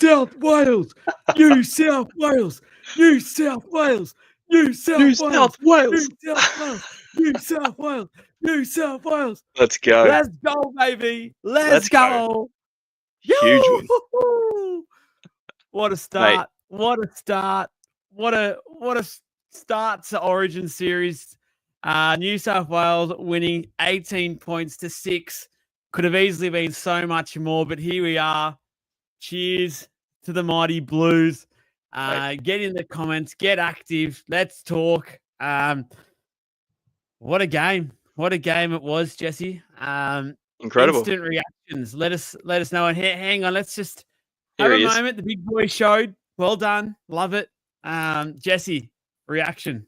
South Wales, New South Wales, New South Wales, New New South Wales, South Wales. New South Wales, New South Wales, New South Wales. Let's go. Let's go, baby. Let's go. go. Huge win. What a start. What a start. What a start to Origin Series. New South Wales winning 18 points to 6. Could have easily been so much more, but here we are. Cheers to the mighty Blues. Get in the comments. Get active. Let's talk. What a game. What a game it was, Jesse. Incredible. Instant reactions. Let us know. And hang on, let's just Here have he a is. moment. The big boy showed. Well done. Love it. Jesse, reaction.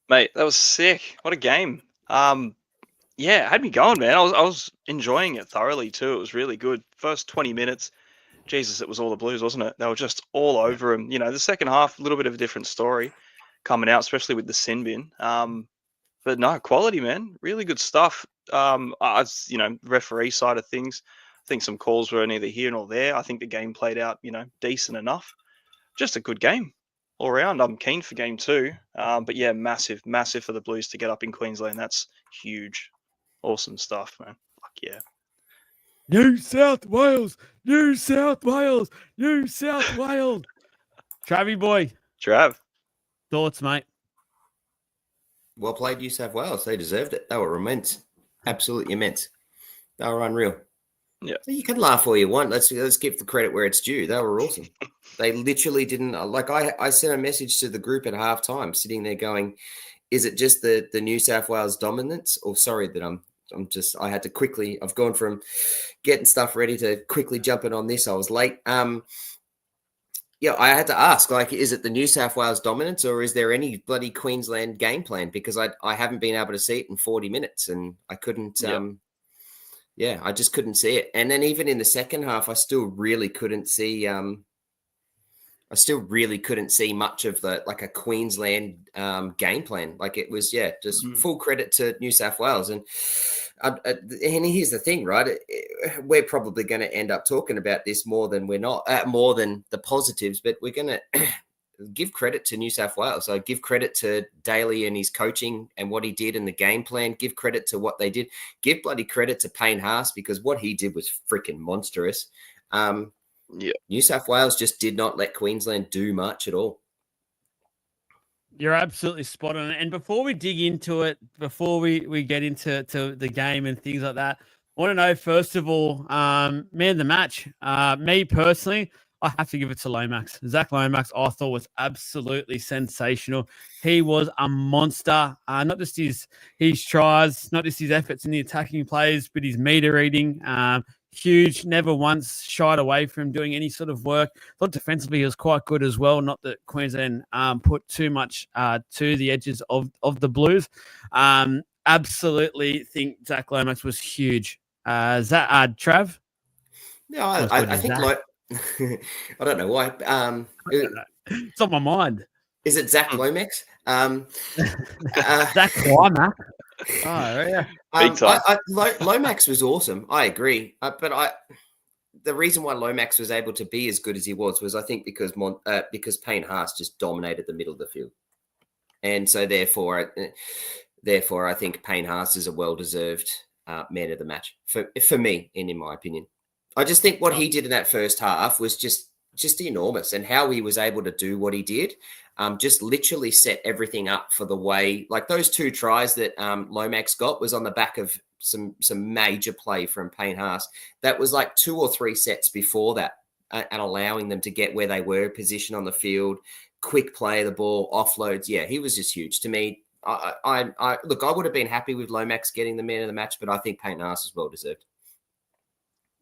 Mate, that was sick. What a game. Yeah, it had me going, man. I was enjoying it thoroughly too. It was really good. First 20 minutes, Jesus, it was all the Blues, wasn't it? They were just all over him. You know, the second half, a little bit of a different story coming out, especially with the sin bin. But no, quality, man. Really good stuff. Referee side of things, I think some calls were neither here nor there. I think the game played out, decent enough. Just a good game all around. I'm keen for game 2. But yeah, massive for the Blues to get up in Queensland. That's huge. Awesome stuff, man. Fuck yeah. New South Wales, New South Wales, New South Wales. Travie boy. Trav. Thoughts, mate? Well played, New South Wales. They deserved it. They were immense. Absolutely immense. They were unreal. Yeah. You can laugh all you want. Let's give the credit where it's due. They were awesome. They literally didn't I sent a message to the group at halftime, sitting there going, is it just the New South Wales dominance? Or sorry that I had to quickly, I've gone from getting stuff ready to quickly jumping on this. I was late. Yeah, I had to ask, is it the New South Wales dominance or is there any bloody Queensland game plan? Because I haven't been able to see it in 40 minutes and I couldn't, I just couldn't see it. And then even in the second half, I still really couldn't see much of a Queensland game plan. Like it was, just full credit to New South Wales. And here's the thing, right? We're probably going to end up talking about this more than the positives, but we're going to give credit to New South Wales. So give credit to Daly and his coaching and what he did in the game plan. Give credit to what they did. Give bloody credit to Payne Haas because what he did was freaking monstrous. New South Wales just did not let Queensland do much at all. You're absolutely spot on. And before we dig into it, before we get into the game and things like that, I want to know, first of all, man of the match. Me personally, I have to give it to Lomax. Zach Lomax, I thought was absolutely sensational. He was a monster. Not just his tries, not just his efforts in the attacking plays, but his meter reading. Huge, never once shied away from doing any sort of work. Thought defensively he was quite good as well. Not that Queensland put too much to the edges of the Blues. Absolutely think Zach Lomax was huge. Trav? No, I think I don't know why. It's on my mind. Is it Zach Lomax? Zach Lomax. Oh, yeah. Lomax was awesome. I agree. But the reason why Lomax was able to be as good as he was I think because Payne Haas just dominated the middle of the field. And so therefore I think Payne Haas is a well-deserved man of the match for me, and in my opinion. I just think what he did in that first half was just enormous, and how he was able to do what he did just literally set everything up for the way, like those 2 tries that Lomax got was on the back of some major play from Payne Haas. That was like 2 or 3 sets before that, and allowing them to get where they were, position on the field, quick play of the ball, offloads. Yeah, he was just huge to me. I look, I would have been happy with Lomax getting the man of the match, but I think Payne Haas is well deserved.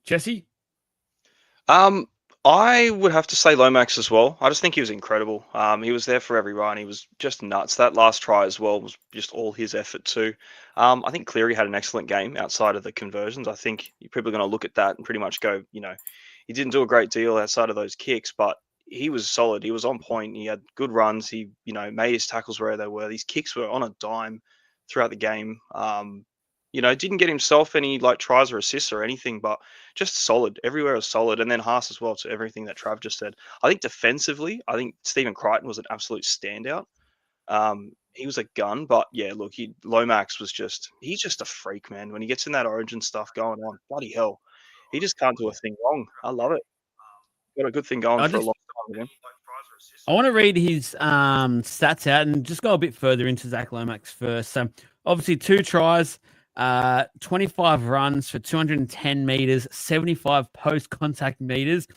Jesse? I would have to say Lomax as well. I just think he was incredible. He was there for every run. He was just nuts. That last try as well was just all his effort too. I think Cleary had an excellent game outside of the conversions. I think you're probably going to look at that and pretty much go, he didn't do a great deal outside of those kicks, but he was solid. He was on point. He had good runs. He, made his tackles where they were. These kicks were on a dime throughout the game. You know, didn't get himself any like tries or assists or anything, but just solid. Everywhere was solid. And then Haas as well, to everything that Trav just said. I think defensively, I think Stephen Crichton was an absolute standout. He was a gun, but yeah, look, Lomax was he's just a freak, man. When he gets in that origin stuff going on, bloody hell, he just can't do a thing wrong. I love it. Got a good thing going for a long time with him. I want to read his stats out and just go a bit further into Zach Lomax first. So obviously 2 tries, 25 runs for 210 meters, 75 post-contact meters,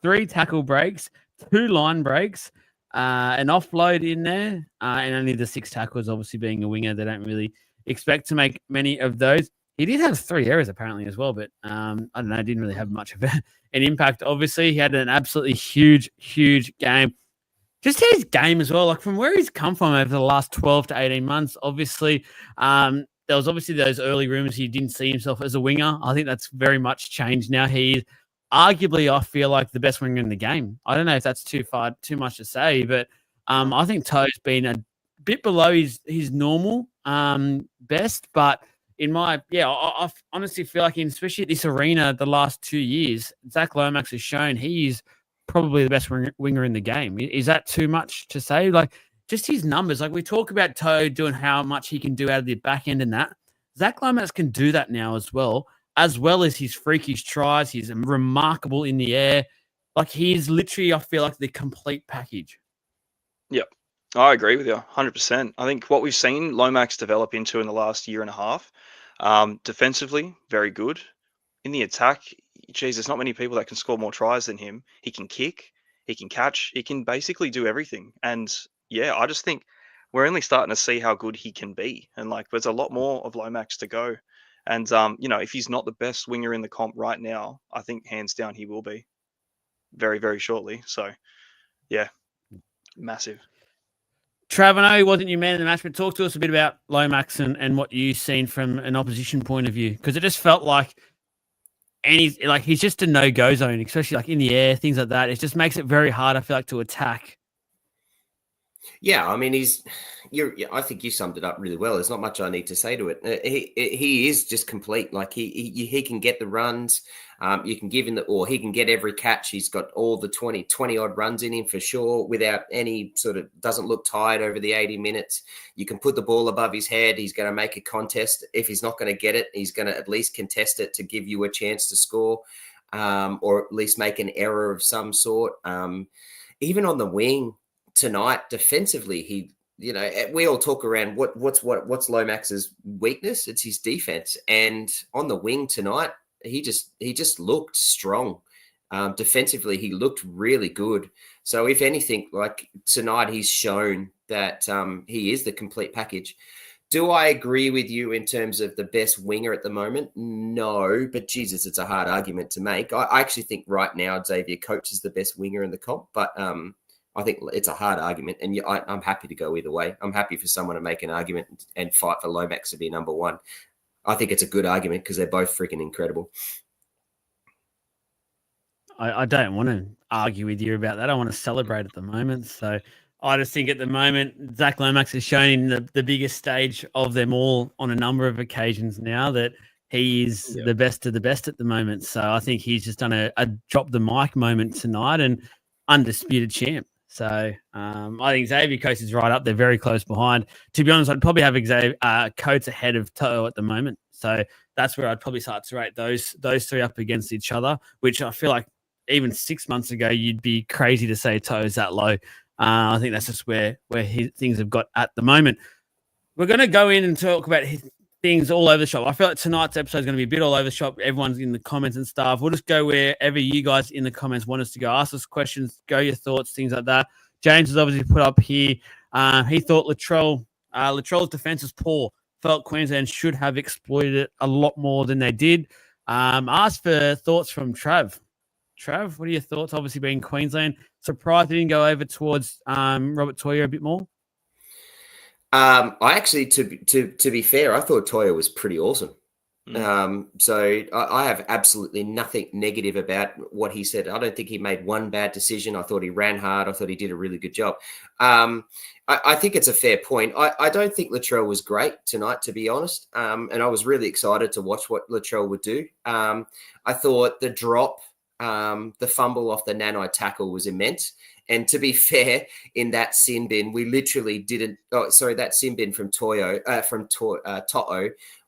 3 tackle breaks, 2 line breaks, an offload in there, and only the 6 tackles. Obviously, being a winger, they don't really expect to make many of those. He did have 3 errors apparently as well, but I don't know. Didn't really have much of an impact. Obviously, he had an absolutely huge game. Just his game as well, like from where he's come from over the last 12 to 18 months. Obviously, there was obviously those early rumors he didn't see himself as a winger. I think that's very much changed now. He's arguably, I feel like, the best winger in the game. I don't know if that's too much to say, but I think Toe's been a bit below his normal best. But I honestly feel like, especially at this arena, the last 2 years, Zach Lomax has shown he's probably the best winger in the game. Is that too much to say? Like, just his numbers. Like, we talk about Toe doing how much he can do out of the back end and that. Zach Lomax can do that now as well as his freakish tries. He's remarkable in the air. Like, he's literally, I feel like, the complete package. Yep. I agree with you 100%. I think what we've seen Lomax develop into in the last year and a half, defensively, very good. In the attack, geez, there's not many people that can score more tries than him. He can kick, he can catch, he can basically do everything. And yeah, I just think we're only starting to see how good he can be. And like, there's a lot more of Lomax to go. And, if he's not the best winger in the comp right now, I think hands down he will be very, very shortly. So yeah, massive. Trav, I know he wasn't your man in the match, but talk to us a bit about Lomax and what you've seen from an opposition point of view, because it just felt like, and he's just a no-go zone, especially like in the air, things like that. It just makes it very hard, I feel like, to attack. Yeah, I mean, I think you summed it up really well. There's not much I need to say to it. He is just complete. Like he can get the runs. You can give him he can get every catch. He's got all the 20 odd runs in him for sure, without any sort of, doesn't look tired over the 80 minutes. You can put the ball above his head. He's going to make a contest. If he's not going to get it, he's going to at least contest it to give you a chance to score, or at least make an error of some sort. Even on the wing tonight, defensively, we all talk around what's Lomax's weakness. It's his defense, and on the wing tonight, he just looked strong. Defensively, he looked really good. So if anything, like tonight, he's shown that he is the complete package. Do I agree with you in terms of the best winger at the moment? No, but Jesus, it's a hard argument to make. I actually think right now Xavier Coates is the best winger in the comp, but I think it's a hard argument, and I'm happy to go either way. I'm happy for someone to make an argument and fight for Lomax to be number one. I think it's a good argument because they're both freaking incredible. I don't want to argue with you about that. I want to celebrate at the moment. So I just think at the moment, Zach Lomax has shown in the biggest stage of them all on a number of occasions now that he is the best of the best at the moment. So I think he's just done a drop the mic moment tonight and undisputed champ. So I think Xavier Coates is right up there, very close behind. To be honest, I'd probably have Xavier Coates ahead of To'o at the moment. So that's where I'd probably start to rate those 3 up against each other, which I feel like even 6 months ago, you'd be crazy to say To'o's that low. I think that's just where things have got at the moment. We're going to go in and talk about things all over the shop. I feel like tonight's episode is going to be a bit all over the shop. Everyone's in the comments and stuff. We'll just go wherever you guys in the comments want us to go. Ask us questions, go your thoughts, things like that. James has obviously put up here. He thought Latrell's defense was poor. Felt Queensland should have exploited it a lot more than they did. Asked for thoughts from Trav. Trav, what are your thoughts? Obviously being Queensland, surprised they didn't go over towards Robert To'o a bit more. I actually, to be fair, I thought To'o was pretty awesome. So I have absolutely nothing negative about what he said. I don't think he made one bad decision. I thought he ran hard. I thought he did a really good job. I think it's a fair point. I don't think Latrell was great tonight, to be honest. And I was really excited to watch what Latrell would do. I thought the drop, the fumble off the Nanai tackle was immense. And to be fair, in that sin bin, we literally didn't. Oh, sorry, that sin bin from To'o,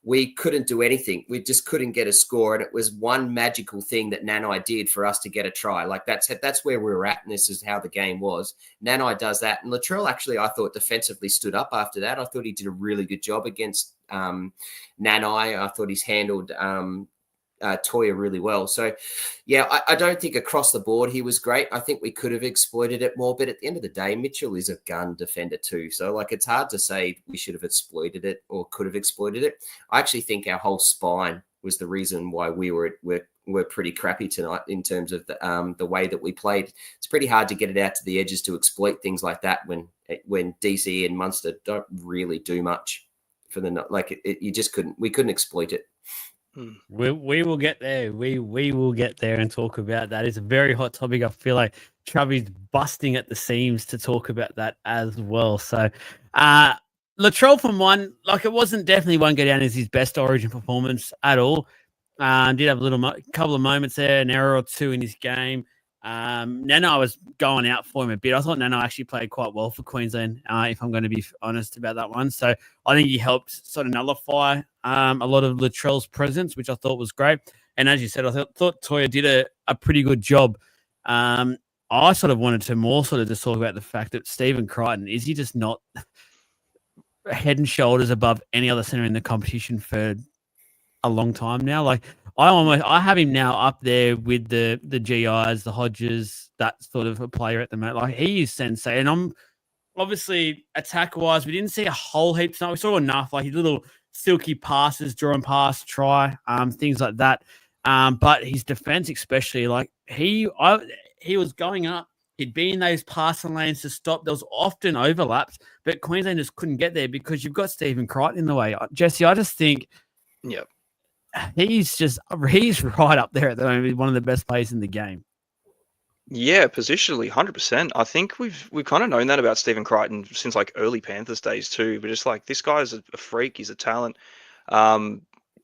we couldn't do anything. We just couldn't get a score, and it was one magical thing that Nanai did for us to get a try. Like that's where we were at, and this is how the game was. Nanai does that, and Latrell actually, I thought defensively stood up after that. I thought he did a really good job against Nanai. I thought he's handled Toya really well. So, yeah, I don't think across the board he was great. I think we could have exploited it more, but at the end of the day, Mitchell is a gun defender too. So, like, it's hard to say we should have exploited it or could have exploited it. I actually think our whole spine was the reason why we're pretty crappy tonight in terms of the way that we played. It's pretty hard to get it out to the edges to exploit things like that when DC and Munster don't really do much for the you just couldn't. We couldn't exploit it. We will get there. We will get there and talk about that. It's a very hot topic. I feel like Chubby's busting at the seams to talk about that as well. So, Latrell from one, like it wasn't definitely one go down as his best Origin performance at all. Did have a couple of moments there, an error or two in his game. Nano was going out for him a bit. I thought Nano actually played quite well for Queensland, if I'm going to be honest about that one. So I think he helped sort of nullify a lot of Latrell's presence, which I thought was great. And as you said, I thought Toya did a pretty good job. I sort of wanted to more sort of just talk about the fact that Stephen Crichton, is he just not head and shoulders above any other centre in the competition for a long time now? Like I have him now up there with the GIs, the Hodges, that sort of a player at the moment. Like he is sensei, and I'm obviously attack wise, we didn't see a whole heap tonight. We saw enough, like his little silky passes, drawing pass, try, things like that. But his defense, especially, like he was going up. He'd be in those passing lanes to stop. There was often overlaps, but Queensland just couldn't get there because you've got Stephen Crichton in the way. Jesse, I just think, yep. He's right up there at the moment. He's one of the best players in the game. Yeah, positionally, 100%. I think we've kind of known that about Stephen Crichton since like early Panthers days too. But just like this guy's a freak. He's a talent.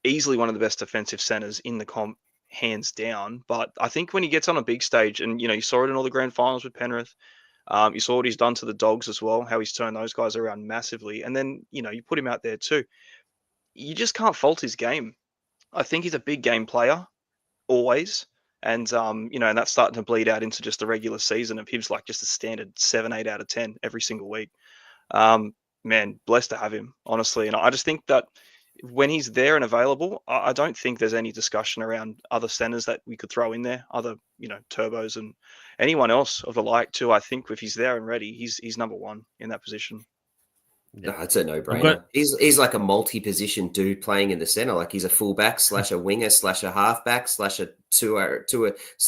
Easily one of the best defensive centers in the comp, hands down. But I think when he gets on a big stage, and you saw it in all the grand finals with Penrith. You saw what he's done to the Dogs as well. How he's turned those guys around massively. And then you put him out there too. You just can't fault his game. I think he's a big game player, always. And, and that's starting to bleed out into just the regular season of him like just a standard 7, 8 out of 10 every single week. Man, blessed to have him, honestly. And I just think that when he's there and available, I don't think there's any discussion around other centers that we could throw in there, other, turbos and anyone else of the like too. I think if he's there and ready, he's number one in that position. No, it's a no-brainer. He's like a multi-position dude playing in the center. Like he's a fullback / a winger / a halfback / a /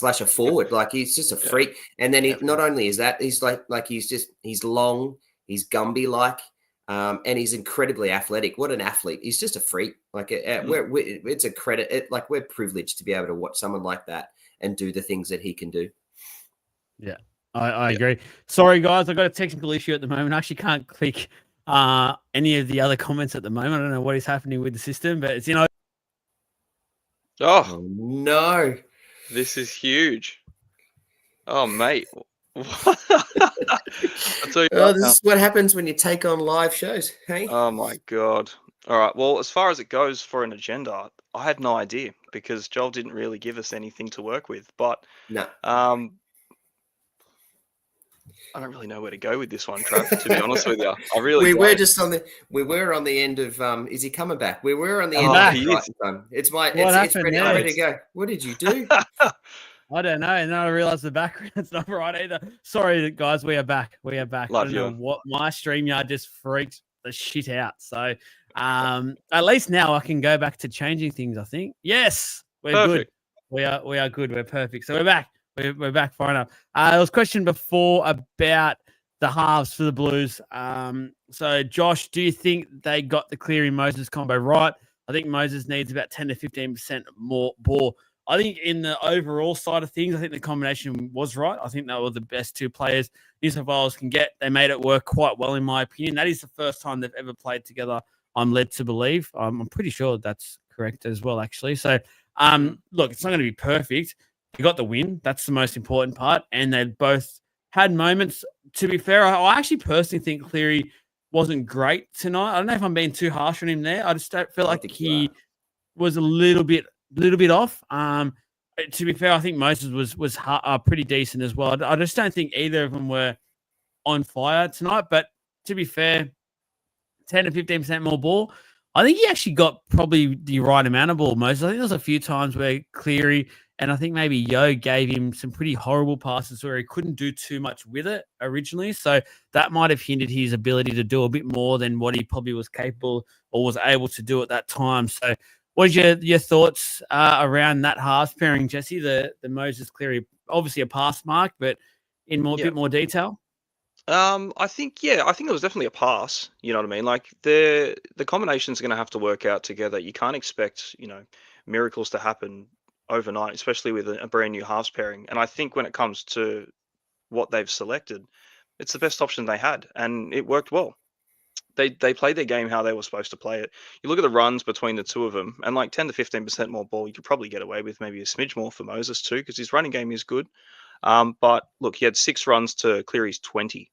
a forward. Like he's just a freak. And then not only is that, he's like he's long, he's Gumby-like, and he's incredibly athletic. What an athlete! He's just a freak. Like it's a credit. We're privileged to be able to watch someone like that and do the things that he can do. Yeah, I agree. Sorry guys, I've got a technical issue at the moment. I actually can't click any of the other comments at the moment. I don't know what is happening with the system, but it's Oh no, this is huge. Oh mate, I'll tell you this is what happens when you take on live shows. Hey, oh my god. All right, well, as far as it goes for an agenda, I had no idea because Joel didn't really give us anything to work with, but no. I don't really know where to go with this one, Trav, to be honest with you. I really we were on the end of is he coming back? We were on the end of right, it's ready to go. What did you do? I don't know. And then I realized the background's not right either. Sorry guys, we are back. Love you. I don't know what my StreamYard just freaked the shit out. So at least now I can go back to changing things, I think. Yes, we're perfect. Good. We are good. We're perfect. So we're back. We're back far enough. There was a question before about the halves for the Blues. So, Josh, do you think they got the Cleary-Moses combo right? I think Moses needs about 10 to 15% more ball. I think in the overall side of things, I think the combination was right. I think they were the best two players New South Wales can get. They made it work quite well, in my opinion. That is the first time they've ever played together, I'm led to believe. I'm pretty sure that's correct as well, actually. So, look, it's not going to be perfect. You got the win. That's the most important part. And they both had moments. To be fair, I actually personally think Cleary wasn't great tonight. I don't know if I'm being too harsh on him there. I just don't feel like he was a little bit off. To be fair, I think Moses was pretty decent as well. I just don't think either of them were on fire tonight. But to be fair, 10 to 15% more ball. I think he actually got probably the right amount of ball, Moses. I think there was a few times where Cleary and I think maybe Yo gave him some pretty horrible passes where he couldn't do too much with it originally. So that might have hindered his ability to do a bit more than what he probably was capable or was able to do at that time. So what are your thoughts around that halves pairing, Jesse? The Moses Cleary, obviously a pass mark, but in a bit more detail? I think it was definitely a pass. You know what I mean? Like the combinations are going to have to work out together. You can't expect miracles to happen overnight, especially with a brand new halves pairing. And I think when it comes to what they've selected, it's the best option they had, and it worked well. They played their game how they were supposed to play it. You look at the runs between the two of them, and like 10 to 15% more ball, you could probably get away with maybe a smidge more for Moses too, because his running game is good. But look, he had 6 runs to Cleary's 20.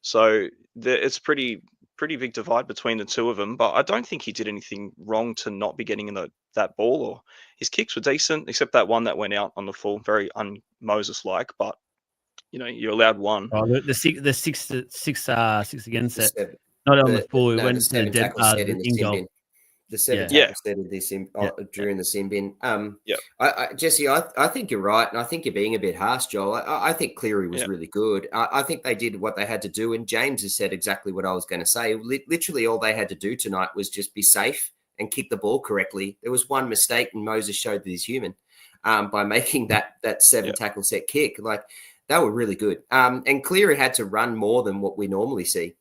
So it's pretty big divide between the two of them. But I don't think he did anything wrong to not be getting in that ball. Or his kicks were decent, except that one that went out on the full, very un-Moses-like. But you're allowed one. Oh, the six against it, not on the full. It went to the dead in the sin bin. The 7 tackles set in this during the sin bin. Jesse, I think you're right, and I think you're being a bit harsh, Joel. I think Cleary was really good. I think they did what they had to do, and James has said exactly what I was going to say. Literally, all they had to do tonight was just be safe and kick the ball correctly. There was one mistake, and Moses showed that he's human by making that 7 tackle set kick. Like they were really good. And Cleary had to run more than what we normally see.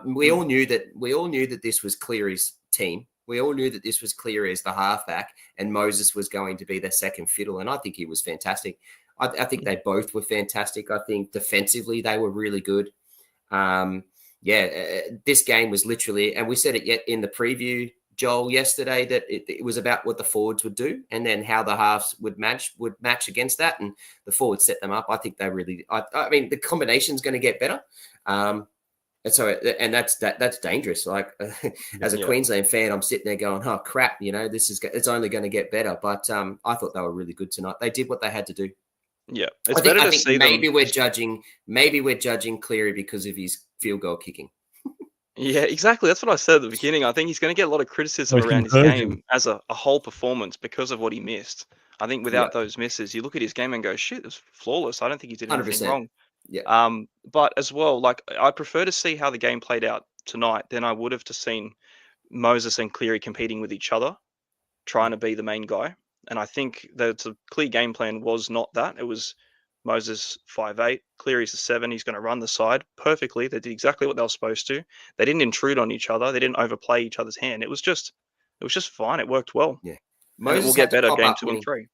We all knew that this was Cleary's team. We all knew that this was Cleary as the halfback and Moses was going to be their second fiddle. And I think he was fantastic. I think they both were fantastic. I think defensively they were really good. This game was literally, and we said it yet in the preview, Joel, yesterday, that it was about what the forwards would do and then how the halves would match against that. And the forwards set them up. I think they really, I mean, the combination's going to get better. And that's dangerous. Like as a Queensland fan, I'm sitting there going, "Oh crap!" It's only going to get better. But I thought they were really good tonight. They did what they had to do. Yeah, it's better to see them. Maybe we're judging Cleary because of his field goal kicking. Yeah, exactly. That's what I said at the beginning. I think he's going to get a lot of criticism around his game as a whole performance because of what he missed. I think without those misses, you look at his game and go, "Shit, it was flawless." I don't think he did anything 100%. wrong. Yeah. But as well, like I prefer to see how the game played out tonight than I would have to seen Moses and Cleary competing with each other, trying to be the main guy. And I think that the clear game plan was not that. It was Moses 5'8", Cleary's a 7. He's going to run the side perfectly. They did exactly what they were supposed to. They didn't intrude on each other. They didn't overplay each other's hand. It was just fine. It worked well. Yeah. Moses will get better game 2 and 3.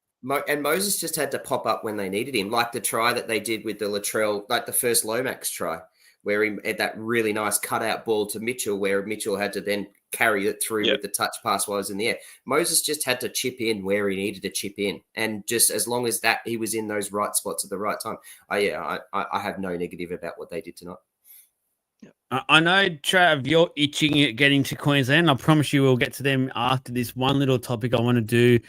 And Moses just had to pop up when they needed him, like the try that they did with the Latrell, like the first Lomax try, where he had that really nice cutout ball to Mitchell, where Mitchell had to then carry it through with the touch pass while he was in the air. Moses just had to chip in where he needed to chip in. And just as long as that he was in those right spots at the right time. I have no negative about what they did tonight. I know, Trav, you're itching at getting to Queensland. I promise you we'll get to them after this one little topic I want to do.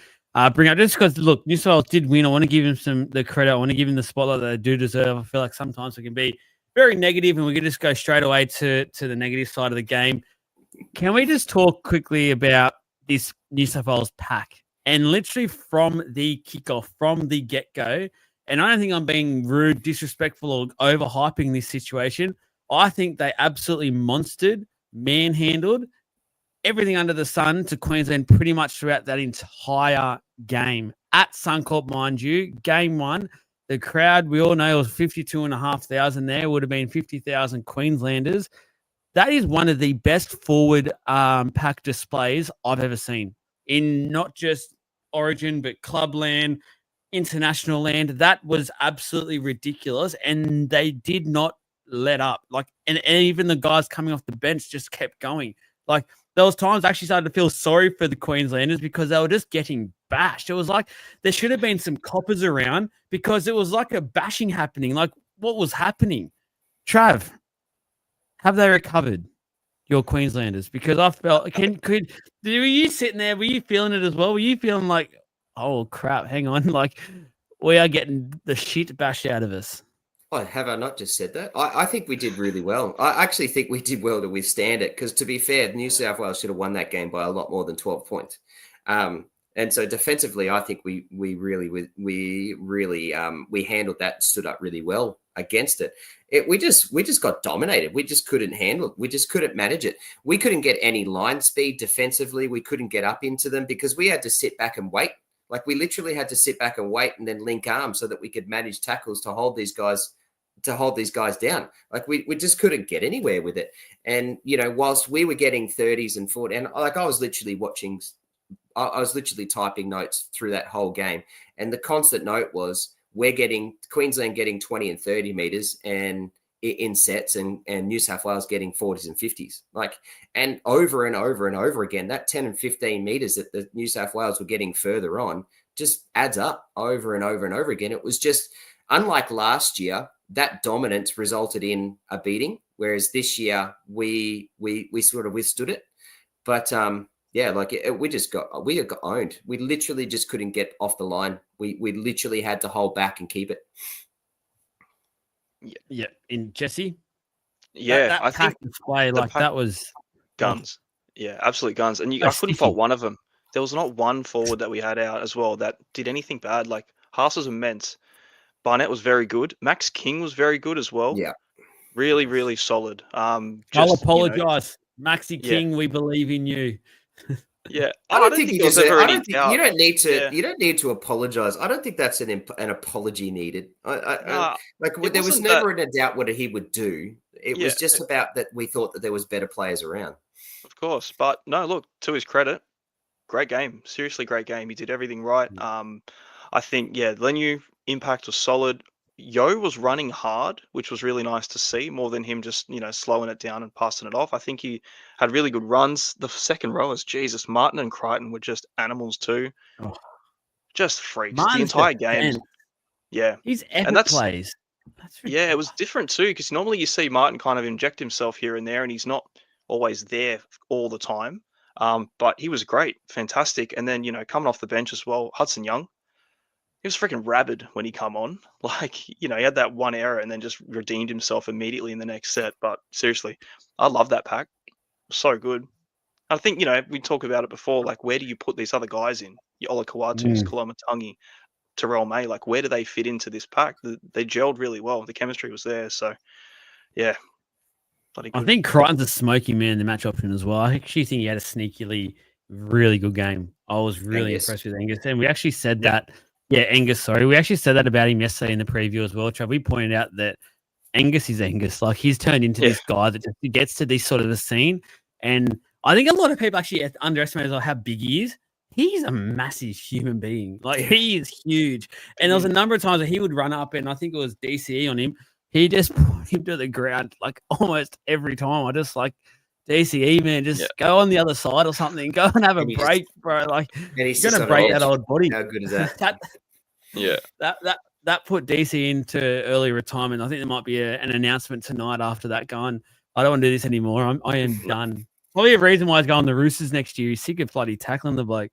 Bring up just because, look, New South Wales did win. I want to give him the credit. I want to give him the spotlight that they do deserve. I feel like sometimes we can be very negative and we can just go straight away to the negative side of the game. Can we just talk quickly about this New South Wales pack? And literally from the kickoff, from the get-go, and I don't think I'm being rude, disrespectful, or overhyping this situation. I think they absolutely monstered, manhandled everything under the sun to Queensland pretty much throughout that entire game. At Suncorp, mind you, game 1, the crowd, we all know it was 52,500 there. It would have been 50,000 Queenslanders. That is one of the best forward pack displays I've ever seen. in not just Origin, but Clubland, international land. That was absolutely ridiculous. And they did not let up. Like, and even the guys coming off the bench just kept going. Like, there was times I actually started to feel sorry for the Queenslanders because they were just getting bashed. It was like there should have been some coppers around because it was like a bashing happening. Like, what was happening? Trav, have they recovered, your Queenslanders? Because I felt, were you sitting there? Were you feeling it as well? Were you feeling like, oh crap, hang on, like we are getting the shit bashed out of us? Oh, have I not just said that? I think we did really well. I actually think we did well to withstand it because, to be fair, New South Wales should have won that game by a lot more than 12 points. And so defensively, I think we handled that, stood up really well against it. We just got dominated. We just couldn't handle it. We just couldn't manage it. We couldn't get any line speed defensively. We couldn't get up into them because we had to sit back and wait. Like, we literally had to sit back and wait and then link arms so that we could manage tackles to hold these guys down. Like, we just couldn't get anywhere with it. And, whilst we were getting 30s and 40s, and like I was literally typing notes through that whole game. And the constant note was Queensland getting 20 and 30 meters and in sets and New South Wales getting 40s and 50s. Like, and over and over and over again, that 10 and 15 meters that the New South Wales were getting further on just adds up over and over and over again. It was just, unlike last year, that dominance resulted in a beating, whereas this year we sort of withstood it. But we got owned. We literally just couldn't get off the line. We literally had to hold back and keep it. Yeah. In Jesse. Yeah, I think display that was guns. Yeah, absolute guns. And I couldn't fault one of them. There was not one forward that we had out as well that did anything bad. Like, Haas was immense. Barnett was very good. Max King was very good as well. Yeah. Really, really solid. I'll apologize. Maxi King, we believe in you. Yeah. I don't think you don't need to apologize. I don't think that's an apology needed. There was never a doubt what he would do. It was just about that we thought that there was better players around. Of course. But no, look, to his credit, great game. Seriously great game. He did everything right. I think, Lenu impact was solid. Yo was running hard, which was really nice to see, more than him just, slowing it down and passing it off. I think he had really good runs. The second rowers, Jesus, Martin and Crichton were just animals too. Oh. Just freaks. Martin's the entire game. Yeah. He's epic plays. It was different too, because normally you see Martin kind of inject himself here and there, and he's not always there all the time. But he was great, fantastic. And then, coming off the bench as well, Hudson Young. He was freaking rabid when he come on. Like, he had that one error and then just redeemed himself immediately in the next set. But seriously, I love that pack. So good. I think, we talked about it before, like, where do you put these other guys in? Your Ola Kawatus, Koloamatangi, Terrell May, like, where do they fit into this pack? They gelled really well. The chemistry was there. So, yeah. Bloody good. I think Crichton's a smoky man in the match option as well. I actually think he had a sneakily really good game. I was really impressed with Angus. And we actually said that. Yeah, Angus, sorry. We actually said that about him yesterday in the preview as well, Trav. We pointed out that Angus is Angus. Like, he's turned into this guy that just gets to this sort of the scene. And I think a lot of people actually underestimate how big he is. He's a massive human being. Like, he is huge. And there was a number of times that he would run up, and I think it was DCE on him. He just put him to the ground, like, almost every time. I just, like, DCE, man, just go on the other side or something. Go and have a break, bro. Like, you're going to break that old body. How good is that? That put DC into early retirement. I think there might be an announcement tonight after that going, I don't want to do this anymore. I am done. Probably a reason why he's going the Roosters next year. He's sick of bloody tackling the bloke.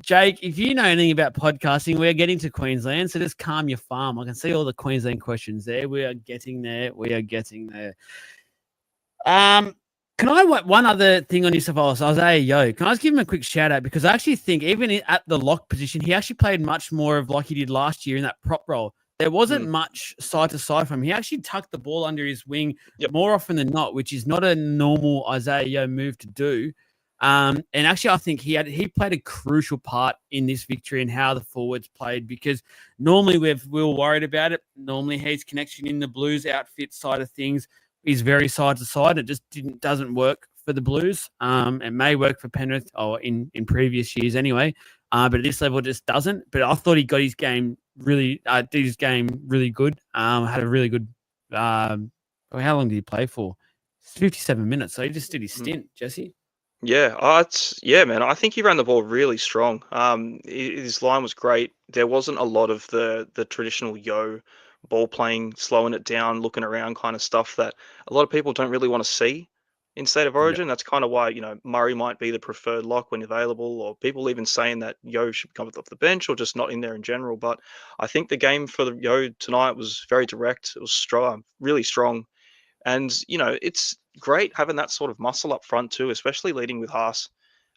Jake, if you know anything about podcasting, we're getting to Queensland, so just calm your farm. I can see all the Queensland questions there. We are getting there. Can I one other thing on New South Wales? Isaiah Yo. Can I just give him a quick shout out? Because I actually think even at the lock position, he actually played much more of like he did last year in that prop role. There wasn't much side to side from him. He actually tucked the ball under his wing more often than not, which is not a normal Isaiah Yo move to do. And actually, I think he played a crucial part in this victory and how the forwards played, because normally we were worried about it. Normally his connection in the Blues outfit side of things is very side to side. It just doesn't work for the Blues. It may work for Penrith or in previous years anyway. But at this level, it just doesn't. But I thought he got his game really, did his game really good. Had a really good. How long did he play for? 57 minutes. So he just did his stint, Jesse. Yeah, man. I think he ran the ball really strong. His line was great. There wasn't a lot of the traditional ball playing, slowing it down, looking around kind of stuff that a lot of people don't really want to see in State of Origin. That's kind of why Murray might be the preferred lock when available, or people even saying that should come off the bench or just not in there in general. But I think the game for the tonight was very direct. It was strong, really strong. And it's great having that sort of muscle up front too, especially leading with Haas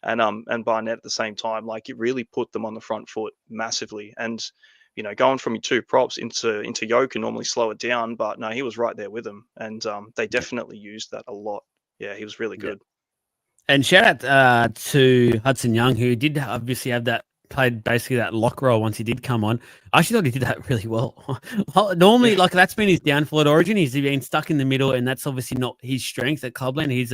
and Barnett at the same time. Like, it really put them on the front foot massively. And going from your two props into Yo can normally slow it down, but no, he was right there with them, and they definitely used that a lot. Yeah, he was really good. And shout out to Hudson Young, who did obviously have played basically that lock role once he did come on. I actually thought he did that really well. Normally, like, that's been his downfall at Origin. He's been stuck in the middle, and that's obviously not his strength at Clubland. He's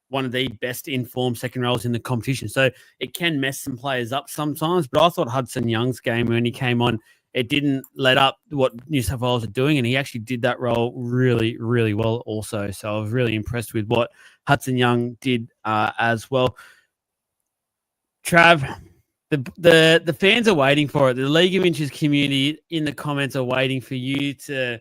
one of the best informed second rows in the competition. So it can mess some players up sometimes. But I thought Hudson Young's game, when he came on, it didn't let up what New South Wales are doing, and he actually did that role really, really well also. So I was really impressed with what Hudson Young did as well. Trav, the fans are waiting for it. The League of Inches community in the comments are waiting for you to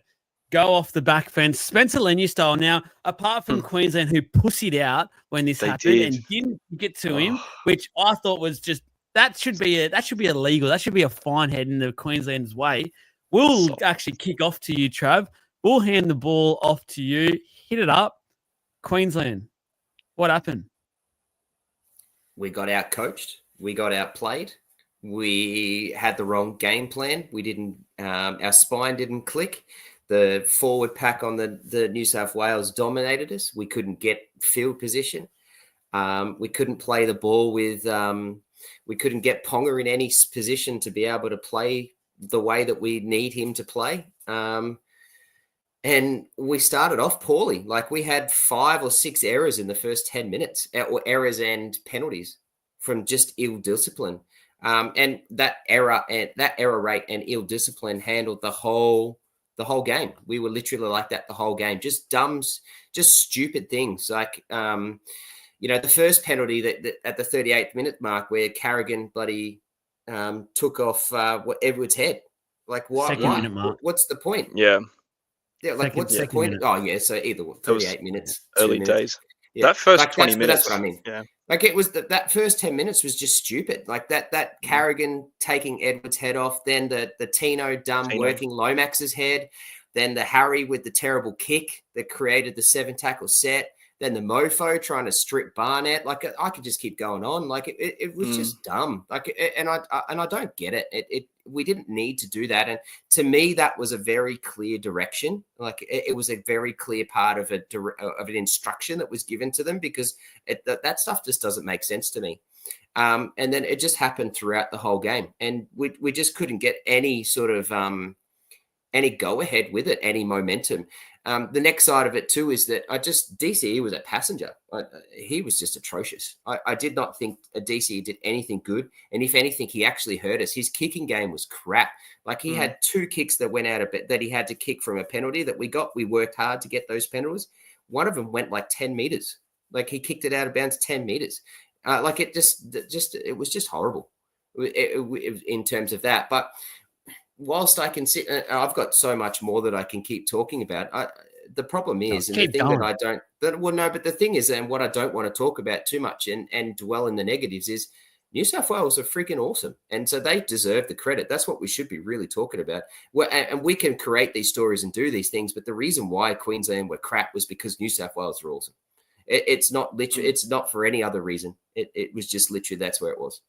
go off the back fence, Spencer Leniu style. Now, apart from Queensland, who pussied out when this happened and didn't get to him, which I thought was just that should be illegal. That should be a fine heading the Queensland's way. We'll actually kick off to you, Trav. We'll hand the ball off to you. Hit it up, Queensland. What happened? We got out-coached. We got outplayed. We had the wrong game plan. We didn't. Our spine didn't click. The forward pack on the New South Wales dominated us. We couldn't get field position. We couldn't play the ball with. We couldn't get Ponga in any position to be able to play the way that we need him to play. And we started off poorly. Like, we had 5 or 6 errors in the first 10 minutes, or errors and penalties from just ill discipline. And that error rate and ill discipline handled the whole game. We were literally like that the whole game. Just stupid things. Like, the first penalty that at the 38th minute mark, where Carrigan bloody took off Edwards' head. Like, why? Minute mark. What's the point? Yeah. Yeah, like, what's the point? Minute. Oh, yeah, so either 38 minutes. Early minutes. days. Yeah. That first 20 minutes. That's what I mean. Yeah. Like, it was that first 10 minutes was just stupid. Like, that Carrigan taking Edwards' head off, then the Tino working Lomax's head, then the Harry with the terrible kick that created the 7-tackle set, then the Mofo trying to strip Barnett. Like, I could just keep going on. Like, it was just dumb. Like, and I don't get it. We didn't need to do that. And to me, that was a very clear direction. Like, it was a very clear part of an instruction that was given to them, because that stuff just doesn't make sense to me. And then it just happened throughout the whole game, and we just couldn't get any sort of any go ahead with it, any momentum. The next side of it too is that DCE was a passenger. He was just atrocious. I did not think DCE did anything good. And if anything, he actually hurt us. His kicking game was crap. Like, he had 2 kicks that went out of it that he had to kick from a penalty that we got. We worked hard to get those penalties. One of them went like 10 meters. Like, he kicked it out of bounds 10 meters. Like, it was just horrible in terms of that. But whilst I can sit, I've got so much more that I can keep talking about. The problem is, and the thing that I don't, but the thing is, and what I don't want to talk about too much and dwell in the negatives is, New South Wales are freaking awesome. And so they deserve the credit. That's what we should be really talking about. And we can create these stories and do these things, but the reason why Queensland were crap was because New South Wales are awesome. It's not literally, it's not for any other reason. It was just literally, that's where it was.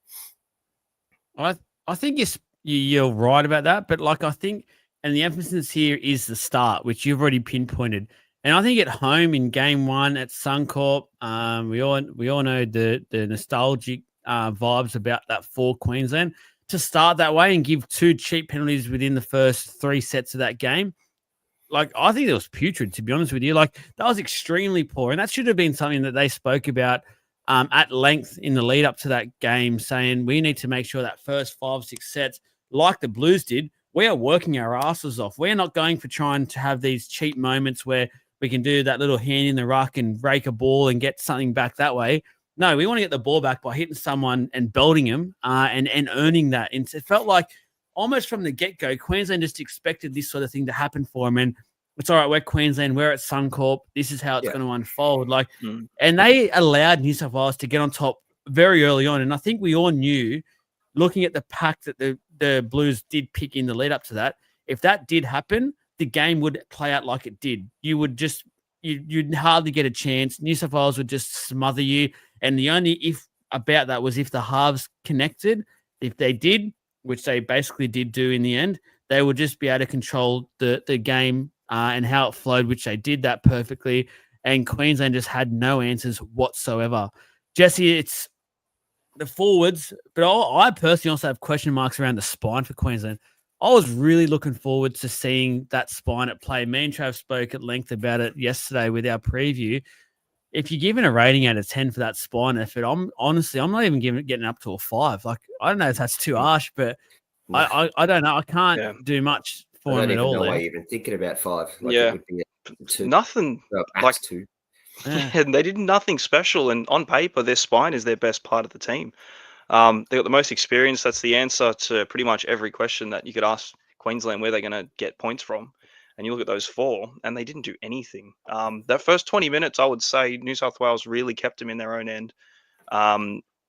I think you're right about that, but like, I think, and the emphasis here is the start, which you've already pinpointed. And I think at home in game 1 at Suncorp, we all know the nostalgic vibes about that for Queensland. To start that way and give 2 cheap penalties within the first 3 sets of that game, like I think it was putrid, to be honest with you. Like that was extremely poor, and that should have been something that they spoke about at length in the lead up to that game, saying we need to make sure that first 5-6 sets, like the Blues did, we are working our asses off. We're not going for trying to have these cheap moments where we can do that little hand in the ruck and rake a ball and get something back that way. No, we want to get the ball back by hitting someone and belting him and earning that. And it felt like almost from the get-go, Queensland just expected this sort of thing to happen for them. And it's all right, we're Queensland, we're at Suncorp. This is how it's going to unfold. Like, and they allowed New South Wales to get on top very early on. And I think we all knew, looking at the pack that the Blues did pick in the lead up to that, if that did happen, the game would play out like it did. You would just, you'd hardly get a chance. New South Wales would just smother you. And the only if about that was if the halves connected. If they did, which they basically did do in the end, they would just be able to control the game and how it flowed, which they did that perfectly. And Queensland just had no answers whatsoever. Jesse, it's the forwards, but I personally also have question marks around the spine for Queensland. I was really looking forward to seeing that spine at play. Me and Trav spoke at length about it yesterday with our preview. If you're giving a rating out of 10 for that spine effort, I'm not even getting up to a 5. Like, I don't know if that's too harsh, but I don't know. I can't do much for him at all. I don't even know why you're even thinking about 5. Like Yeah. it would be a 2. Nothing. Like 2. Yeah, they did nothing special. And on paper, their spine is their best part of the team. They got the most experience. That's the answer to pretty much every question that you could ask Queensland where they're going to get points from. And you look at those 4, and they didn't do anything. That first 20 minutes, I would say New South Wales really kept them in their own end.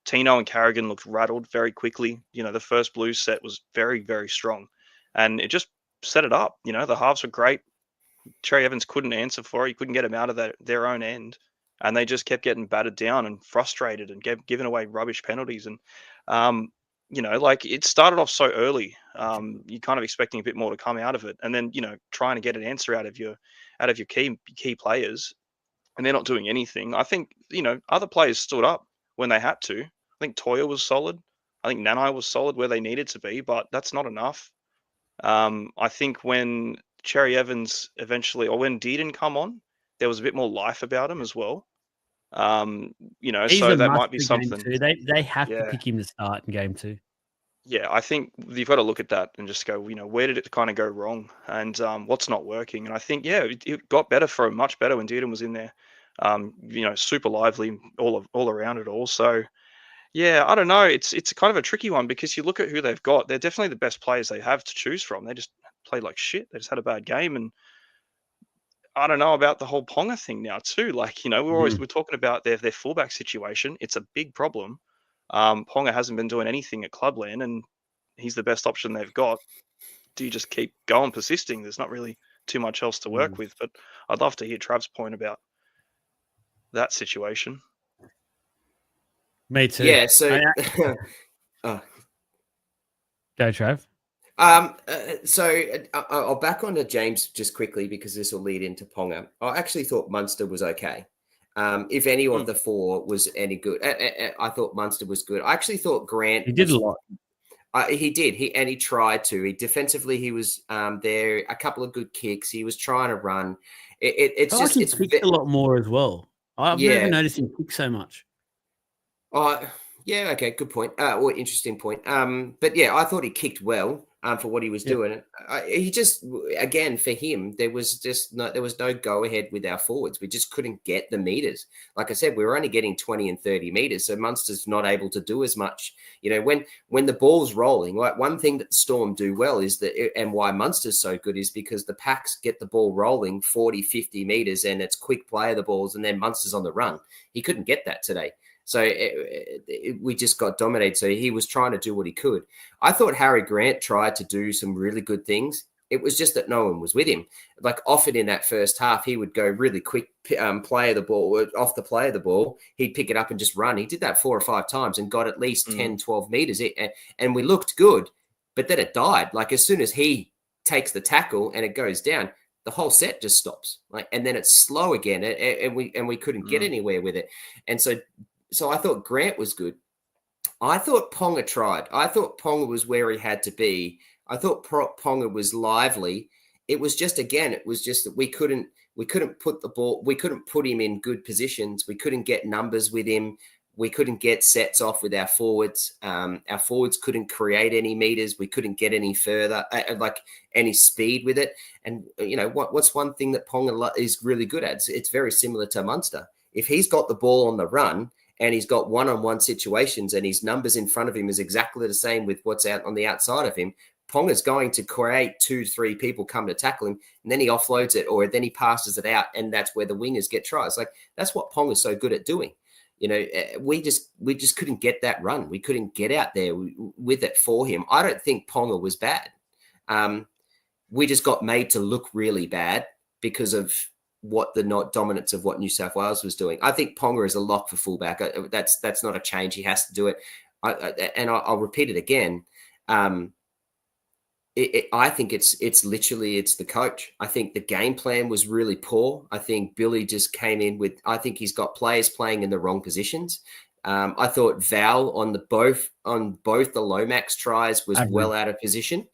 Tino and Carrigan looked rattled very quickly. You know, the first Blues set was very, very strong. And it just set it up. You know, the halves were great. Cherry Evans couldn't answer for it. He couldn't get them out of their own end. And they just kept getting battered down and frustrated and giving away rubbish penalties. And, you know, like it started off so early. You're kind of expecting a bit more to come out of it. And then, you know, trying to get an answer out of your key players, and they're not doing anything. I think, you know, other players stood up when they had to. I think Toya was solid. I think Nanai was solid where they needed to be, but that's not enough. I think when Cherry Evans eventually, or when Dearden come on, there was a bit more life about him as well. You know, so that might be something. They have to pick him to start in game 2. Yeah, I think you've got to look at that and just go, you know, where did it kind of go wrong, and what's not working? And I think, yeah, it got better for him, much better when Dearden was in there. You know, super lively all around it all. So, yeah, I don't know. It's kind of a tricky one because you look at who they've got. They're definitely the best players they have to choose from. They just played like shit. They just had a bad game, and I don't know about the whole Ponga thing now too. Like, you know, we're talking about their fullback situation. It's a big problem. Ponga hasn't been doing anything at Clubland, and he's the best option they've got. Do you just keep going, persisting? There's not really too much else to work with. But I'd love to hear Trav's point about that situation. Me too. Yeah. So, go, Trav. So I'll back on to James just quickly because this will lead into Ponga. I actually thought Munster was okay. If any of the 4 was any good, I thought Munster was good. I actually thought Grant. He did a lot. He did. He tried to. Defensively, he was there. A couple of good kicks. He was trying to run. It's just it's kicked a lot more as well. I've never noticed him kick so much. Yeah. Okay. Good point. Well, interesting point. But yeah, I thought he kicked well. For what he was doing. He just, again, for him, there was no go ahead with our forwards. We just couldn't get the meters. Like I said, we were only getting 20 and 30 meters. So Munster's not able to do as much. You know, when the ball's rolling, like one thing that the Storm do well is that, and why Munster's so good is because the packs get the ball rolling 40, 50 meters and it's quick play of the balls and then Munster's on the run. He couldn't get that today. So we just got dominated. So he was trying to do what he could. I thought Harry Grant tried to do some really good things. It was just that no one was with him. Like often in that first half, he would go really quick, play the ball, off the play of the ball. He'd pick it up and just run. He did that 4 or 5 times and got at least 10, 12 meters. And we looked good, but then it died. Like as soon as he takes the tackle and it goes down, the whole set just stops. Like, and then it's slow again. And we couldn't get anywhere with it. And so I thought Grant was good. I thought Ponga tried. I thought Ponga was where he had to be. I thought Ponga was lively. it was just that we couldn't put him in good positions. We couldn't get numbers with him. We couldn't get sets off with our forwards. Our forwards couldn't create any meters. We couldn't get any further, like any speed with it. And what's one thing that Ponga is really good at? It's very similar to Munster. If he's got the ball on the run and he's got one-on-one situations and his numbers in front of him is exactly the same with what's out on the outside of him, Ponga's going to create 2-3 people come to tackle him, and then he offloads it, or then he passes it out, and that's where the wingers get tries. Like, that's what Ponga's so good at doing. We just couldn't get that run. We couldn't get out there with it for him. I don't think Ponga was bad. We just got made to look really bad because of what the not dominance of what New South Wales was doing. I think Ponga is a lock for fullback. That's not a change. He has to do it. I'll repeat it again. I think it's literally the coach. I think the game plan was really poor. I think Billy just came in with. I think he's got players playing in the wrong positions. I thought Val on both the Lomax tries was well out of position.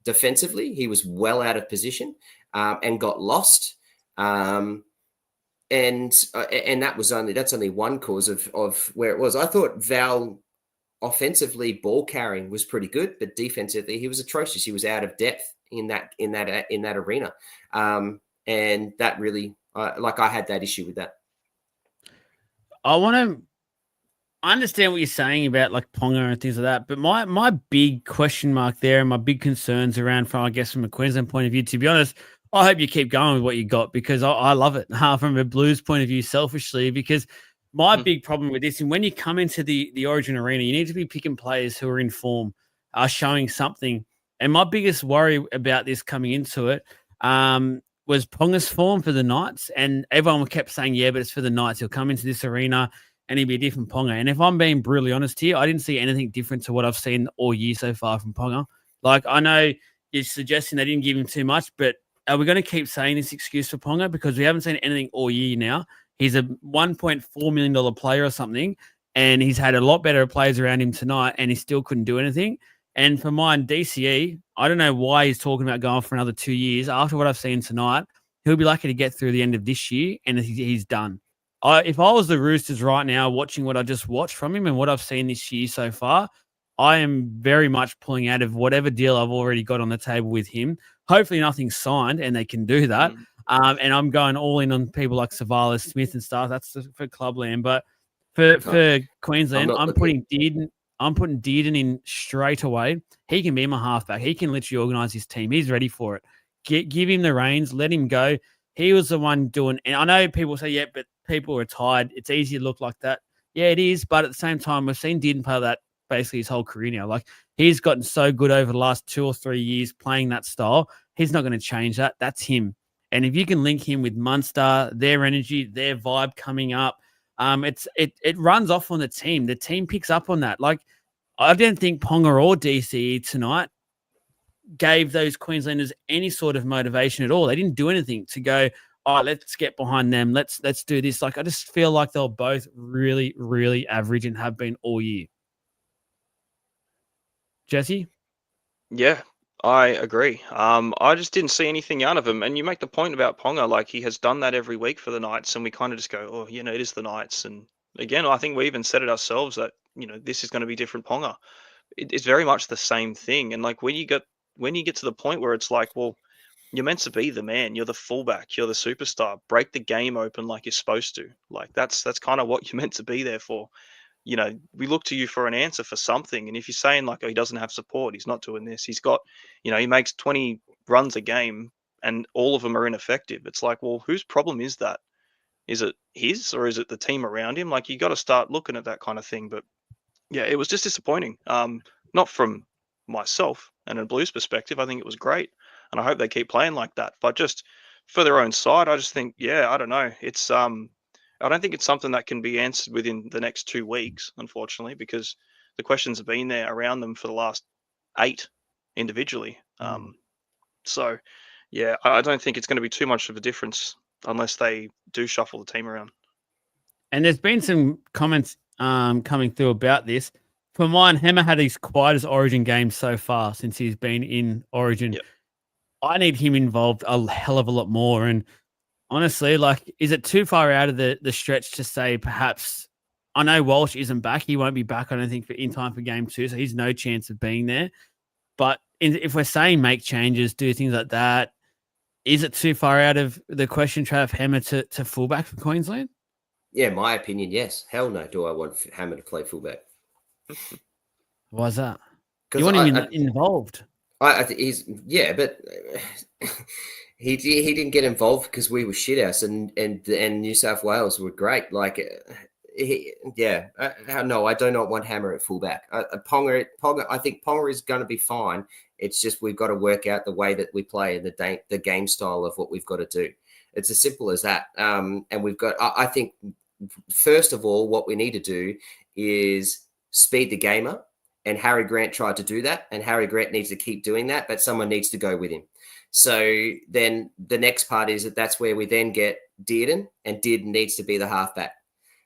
Defensively, he was well out of position and got lost. And that's only one cause of where it was. I thought Val, offensively, ball carrying was pretty good, but defensively he was atrocious. He was out of depth in that arena, and that really, I had that issue with that. I understand what you're saying about like Ponga and things like that, but my big question mark there and my big concerns around from a Queensland point of view, to be honest, I hope you keep going with what you got, because I love it from a Blues point of view, selfishly, because my big problem with this, and when you come into the Origin arena, you need to be picking players who are in form, are showing something. And my biggest worry about this coming into it was Ponga's form for the Knights. And everyone kept saying, yeah, but it's for the Knights. He'll come into this arena and he'll be a different Ponga. And if I'm being brutally honest here, I didn't see anything different to what I've seen all year so far from Ponga. Like, I know you're suggesting they didn't give him too much, but are we going to keep saying this excuse for Ponga? Because we haven't seen anything all year now. He's a $1.4 million player or something, and he's had a lot better players around him tonight, and he still couldn't do anything. And for mine, DCE, I don't know why he's talking about going for another 2 years. After what I've seen tonight, he'll be lucky to get through the end of this year, and he's done. If I was the Roosters right now, watching what I just watched from him and what I've seen this year so far, I am very much pulling out of whatever deal I've already got on the table with him. Hopefully nothing's signed, and they can do that. And I'm going all in on people like Savalas, Smith and stuff. That's for Clubland. But for Queensland, I'm putting Dearden in straight away. He can be my halfback. He can literally organise his team. He's ready for it. Give him the reins. Let him go. He was the one doing. And I know people say, yeah, but people are tired. It's easy to look like that. Yeah, it is. But at the same time, we've seen Dearden play that basically his whole career now. Like, he's gotten so good over the last 2 or 3 years playing that style. He's not going to change that. That's him. And if you can link him with Munster, their energy, their vibe coming up, it runs off on the team. The team picks up on that. Like, I didn't think Ponga or DCE tonight gave those Queenslanders any sort of motivation at all. They didn't do anything to go, oh, let's get behind them. Let's do this. Like, I just feel like they're both really, really average and have been all year. Jesse? Yeah, I agree. I just didn't see anything out of him. And you make the point about Ponga, like, he has done that every week for the Knights, and we kind of just go, oh, it is the Knights. And again, I think we even said it ourselves that, this is going to be different Ponga. It's very much the same thing. And like, when you get to the point where it's like, well, you're meant to be the man, you're the fullback, you're the superstar, break the game open like you're supposed to. Like, that's kind of what you're meant to be there for. We look to you for an answer for something. And if you're saying like, oh, he doesn't have support, he's not doing this, he's got, he makes 20 runs a game and all of them are ineffective. It's like, well, whose problem is that? Is it his, or is it the team around him? Like, you got to start looking at that kind of thing. But yeah, it was just disappointing. Not from myself and a Blues perspective. I think it was great, and I hope they keep playing like that. But just for their own side, I just think, I don't know. It's I don't think it's something that can be answered within the next 2 weeks, unfortunately, because the questions have been there around them for the last 8 individually. So, yeah, I don't think it's going to be too much of a difference unless they do shuffle the team around. And there's been some comments coming through about this. For mine, Hammer had his quietest Origin game so far since he's been in Origin. Yep. I need him involved a hell of a lot more. And honestly, like, is it too far out of the stretch to say perhaps? I know Walsh isn't back. He won't be back, I don't think, in time for game 2, so he's no chance of being there. But if we're saying make changes, do things like that, is it too far out of the question, Trav Hammer to fullback for Queensland? Yeah, my opinion, yes. Hell no, do I want Hammer to play fullback? Why's that? You Because want him involved. I think but he didn't get involved because we were shithouse and New South Wales were great. Like, no, I do not want Hammer at fullback. Ponga, I think Ponga is going to be fine. It's just we've got to work out the way that we play and the game style of what we've got to do. It's as simple as that. And we've got, I think, first of all, what we need to do is speed the game up. And Harry Grant tried to do that, and Harry Grant needs to keep doing that, but someone needs to go with him. So then the next part is that's where we then get Dearden, and Dearden needs to be the halfback,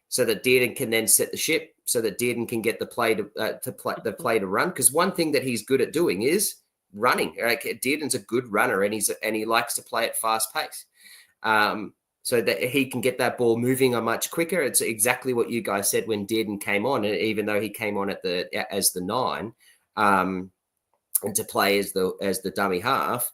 so that Dearden can then set the ship, so that Dearden can get the play to run. Because one thing that he's good at doing is running. Like, Dearden's a good runner, and he likes to play at fast pace. So that he can get that ball moving much quicker. It's exactly what you guys said when Dearden came on, and even though he came on as the 9, and to play as the dummy half,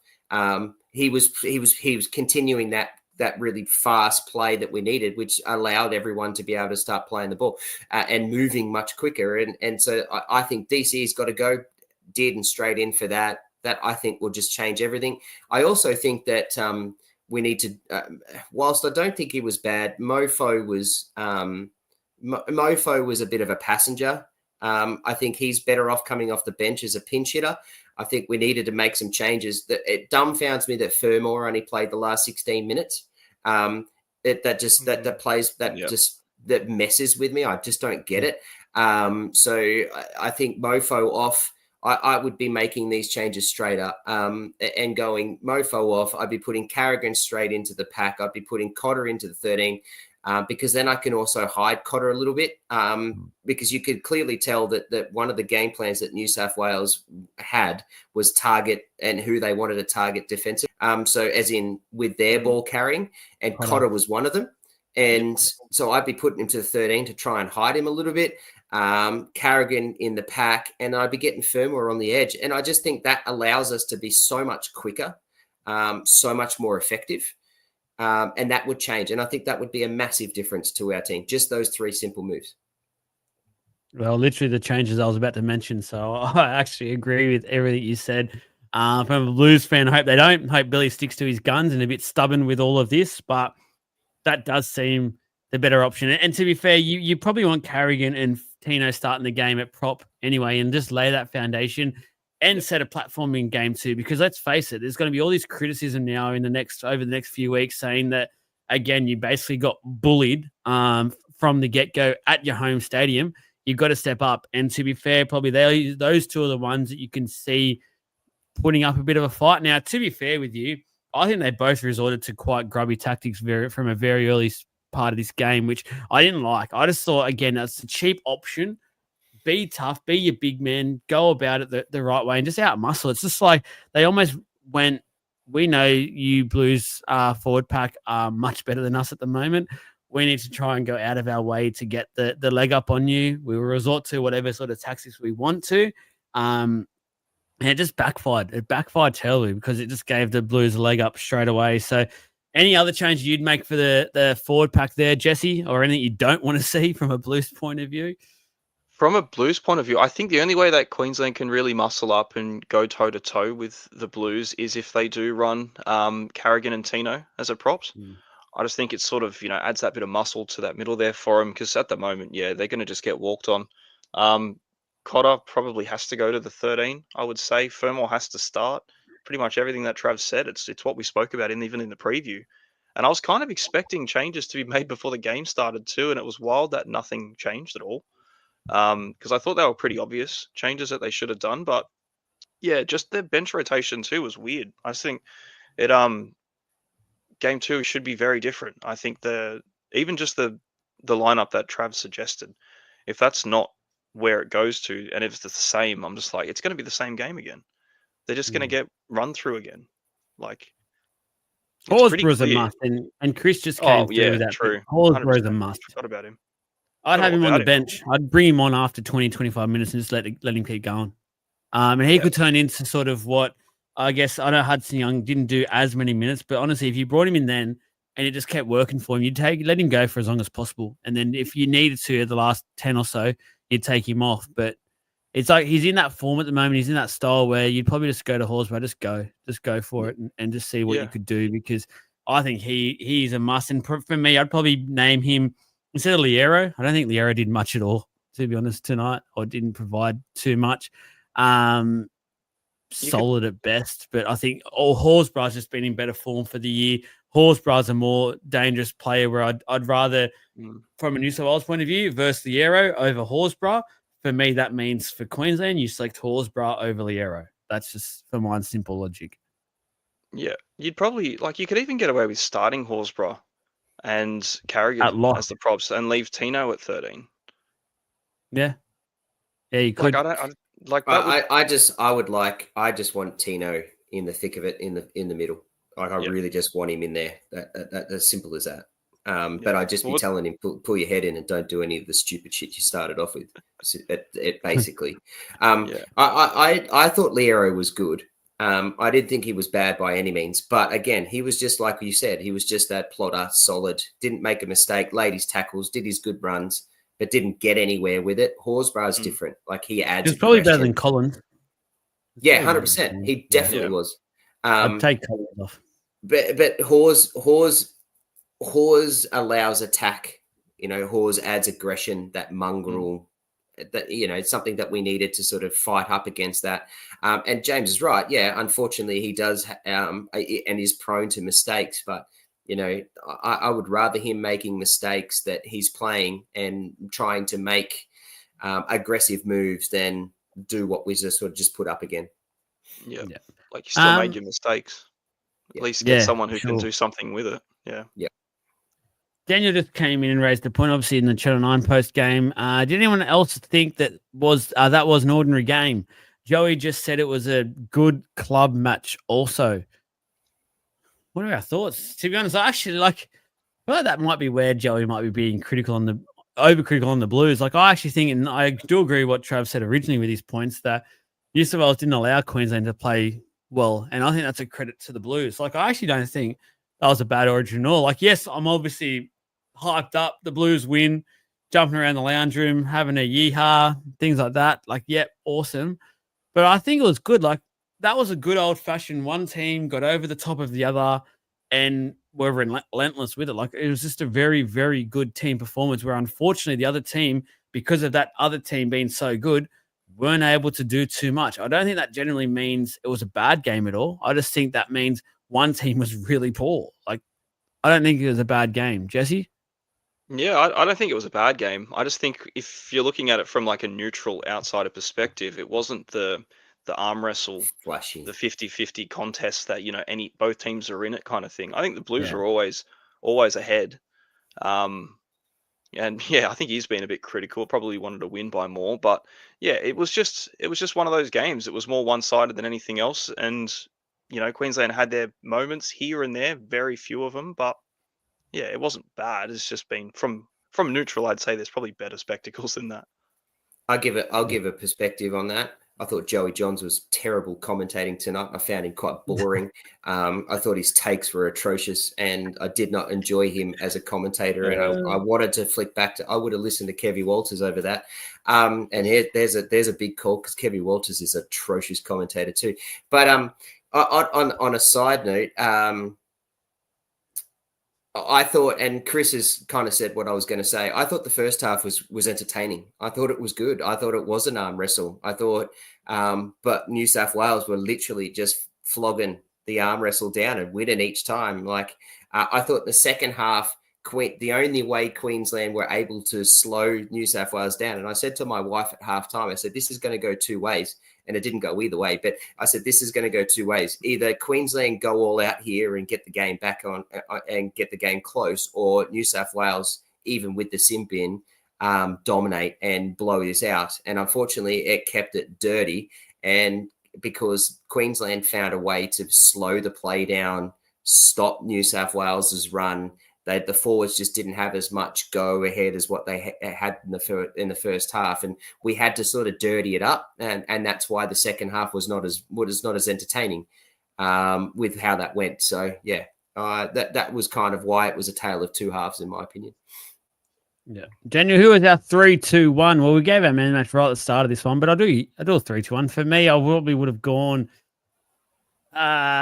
he was continuing that really fast play that we needed, which allowed everyone to be able to start playing the ball and moving much quicker. And so I think DC's got to go Dearden straight in for that. That I think will just change everything. I also think that we need to, whilst I don't think he was bad, Mofo was a bit of a passenger. I think he's better off coming off the bench as a pinch hitter. I think we needed to make some changes. It dumbfounds me that Fermor only played the last 16 minutes. That messes with me. I just don't get it. So I think Mofo off. I would be making these changes straight up and going Mofo off. I'd be putting Carrigan straight into the pack. I'd be putting Cotter into the 13 because then I can also hide Cotter a little bit because you could clearly tell that one of the game plans that New South Wales had was target and who they wanted to target defensive. So as in with their ball carrying, and Cotter was one of them. And so I'd be putting him to the 13 to try and hide him a little bit. Carrigan in the pack, and I'd be getting Fermor on the edge. And I just think that allows us to be so much quicker, so much more effective. And that would change. And I think that would be a massive difference to our team. Just those 3 simple moves. Well, literally the changes I was about to mention. So I actually agree with everything you said. From a Blues fan, I hope Billy sticks to his guns and a bit stubborn with all of this, but that does seem the better option. And to be fair, you probably want Carrigan and Tino starting the game at prop anyway, and just lay that foundation and set a platform in game 2. Because let's face it, there's going to be all this criticism now over the next few weeks saying that, again, you basically got bullied from the get-go at your home stadium. You've got to step up. And to be fair, probably those 2 are the ones that you can see putting up a bit of a fight. Now, to be fair with you, I think they both resorted to quite grubby tactics from a very early part of this game, which I didn't like. I just thought, again, that's a cheap option. Be tough, be your big man, go about it the right way, and just out-muscle. It's just like they almost went, we know you Blues forward pack are much better than us at the moment. We need to try and go out of our way to get the leg up on you. We will resort to whatever sort of tactics we want to. And it just backfired. It backfired terribly because it just gave the Blues a leg up straight away. So any other change you'd make for the forward pack there, Jesse, or anything you don't want to see from a Blues point of view? From a Blues point of view, I think the only way that Queensland can really muscle up and go toe-to-toe with the Blues is if they do run Carrigan and Tino as a props. I just think it sort of, adds that bit of muscle to that middle there for them because at the moment, they're going to just get walked on. Cotter probably has to go to the 13, I would say. Fermor has to start. Pretty much everything that Trav said, it's what we spoke about even in the preview. And I was kind of expecting changes to be made before the game started too, and it was wild that nothing changed at all. Because I thought they were pretty obvious changes that they should have done. But yeah, just their bench rotation too was weird. I think it game 2 should be very different. I think even just the lineup that Trav suggested, if that's not where it goes to, and if it's the same, I'm just like, it's going to be the same game again. They're just going to get run through again. Like, it's pretty Horsburgh's a clear. must, and Chris just came Oh, through yeah, with that. true. Horsburgh's a 100%. must. Forgot about him. I'd Forgot have all him on the about him. bench. I'd bring him on after 20, 25 minutes and just let him keep going. And he Yeah. could turn into sort of what I guess I know Hudson Young didn't do as many minutes, but honestly, if you brought him in then and it just kept working for him, let him go for as long as possible. And then if you needed to the last 10 or so, you'd take him off. But it's like he's in that form at the moment. He's in that style where you'd probably just go to Horsburgh, just go for it and just see what Yeah. you could do, because I think he's a must. And for me, I'd probably name him instead of Liero. I don't think Liero did much at all, to be honest, tonight, or didn't provide too much. Solid at best, but I think Horsburgh's just been in better form for the year. Horsburgh's a more dangerous player where I'd rather, from a New South Wales point of view, versus Liero over Horsburgh. For me, that means for Queensland, you select Horsburgh over Liero. That's just for my simple logic. Yeah. You'd probably, you could even get away with starting Horsburgh and At Carrigan lock. as the props and leave Tino at 13. Yeah, you could. I just want Tino in the thick of it, in the middle. Like I really just want him in there. That as simple as that. But I'd just be telling him, pull your head in and don't do any of the stupid shit you started off with. It basically. I thought Liero was good. I didn't think he was bad by any means, but again, he was just like you said. He was just that plotter, solid. Didn't make a mistake. Laid his tackles. Did his good runs. But didn't get anywhere with it. Horsburgh's different. Like he adds. He's probably better than Collins. Yeah, 100%. He definitely was. I'd take Collins off. But Hors allows attack. Hors adds aggression, that mongrel. That it's something that we needed to sort of fight up against that. And James is right. Yeah, unfortunately, he does and is prone to mistakes, but. I would rather him making mistakes that he's playing and trying to make aggressive moves than do what we just put up again. Yeah. Like you still made your mistakes. At least get someone who can do something with it. Yeah. Yeah. Daniel just came in and raised the point, obviously, in the Channel 9 post game. Did anyone else think that was an ordinary game? Joey just said it was a good club match also. What are our thoughts? To be honest, I actually I feel like that might be where Joey might be being overcritical on the Blues. Like, I actually think, and I do agree with what Trav said originally with his points, that New South Wales didn't allow Queensland to play well. And I think that's a credit to the Blues. Like, I actually don't think that was a bad origin at all. Like, yes, I'm obviously hyped up. The Blues win, jumping around the lounge room, having a yeehaw, things like that. Like, awesome. But I think it was good. Like, that was a good old-fashioned one team got over the top of the other and were relentless with it. Like, it was just a very, very good team performance where, unfortunately, the other team, because of that other team being so good, weren't able to do too much. I don't think that generally means it was a bad game at all. I just think that means one team was really poor. Like, I don't think it was a bad game. Jesse? Yeah, I don't think it was a bad game. I just think if you're looking at it from like a neutral outsider perspective, it wasn't the arm wrestle, flashy, the 50-50 contest that both teams are in it kind of thing. I think the Blues are always ahead. And I think he's been a bit critical. Probably wanted to win by more, but it was just one of those games. It was more one-sided than anything else, and Queensland had their moments here and there, very few of them, but it wasn't bad. It's just been from neutral. I'd say there's probably better spectacles than that. I'll give a perspective on that. I thought Joey Johns was terrible commentating tonight. I found him quite boring. I thought his takes were atrocious, and I did not enjoy him as a commentator. And I wanted to flick back to. I would have listened to Kevin Walters over that. And there's a big call because Kevin Walters is an atrocious commentator too. But on a side note, I thought, and Chris has kind of said what I was going to say. I thought the first half was entertaining. I thought it was good. I thought it was an arm wrestle. I thought, but New South Wales were literally just flogging the arm wrestle down and winning each time. Like I thought the second half, the only way Queensland were able to slow New South Wales down. And I said to my wife at halftime, I said, this is going to go two ways. And it didn't go either way. But I said, this is going to go two ways. Either Queensland go all out here and get the game back on and get the game close, or New South Wales, even with the sim bin, dominate and blow this out. And unfortunately, it kept it dirty. And because Queensland found a way to slow the play down, stop New South Wales's run. The forwards just didn't have as much go ahead as what they had in the first half, and we had to sort of dirty it up, and that's why the second half was not as entertaining with how that went. So yeah, that was kind of why it was a tale of two halves, in my opinion. Yeah, Daniel, who was our 3-2-1? Well, we gave our man match right at the start of this one, but I do a 3-2-1. For me, I probably would have gone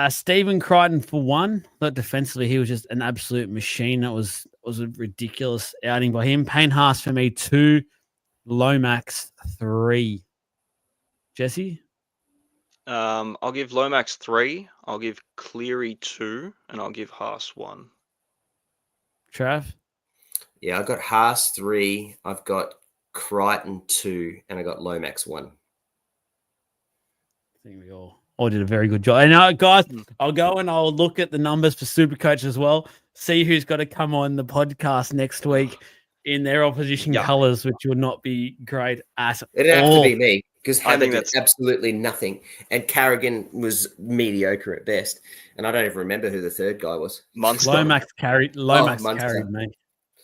Stephen Crichton for one. But defensively, he was just an absolute machine. That was a ridiculous outing by him. Payne Haas for me 2, Lomax 3. Jesse? I'll give Lomax 3. I'll give Cleary 2, and I'll give Haas 1. Trav? Yeah, I got Haas 3. I've got Crichton 2, and I got Lomax 1. I think we all did a very good job. And guys, I'll go and I'll look at the numbers for Supercoach as well. See who's got to come on the podcast next week in their opposition colours, which would not be great at all. It'd have to be me, because I Hammer think did absolutely nothing, and Carrigan was mediocre at best. And I don't even remember who the third guy was. Munster. Lomax carried Munster. carried me.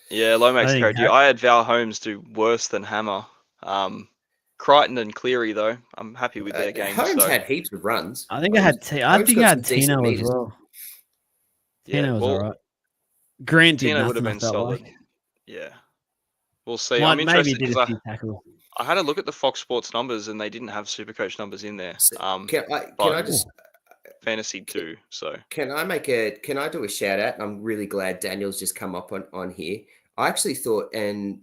Yeah, Lomax I think carried you. I had Val Holmes do worse than Hammer. Crichton and Cleary, though, I'm happy with their games. Holmes had heaps of runs. I think I had Tino as well. Yeah, Tino was all right. Grant did Tino nothing, would have I been felt solid. like. Yeah. We'll see. I'm Maybe interested did because a few tackles. I had a look at the Fox Sports numbers and they didn't have Supercoach numbers in there. Can I just Fantasy too? So can I do a shout out? I'm really glad Daniel's just come up on here. I actually thought, and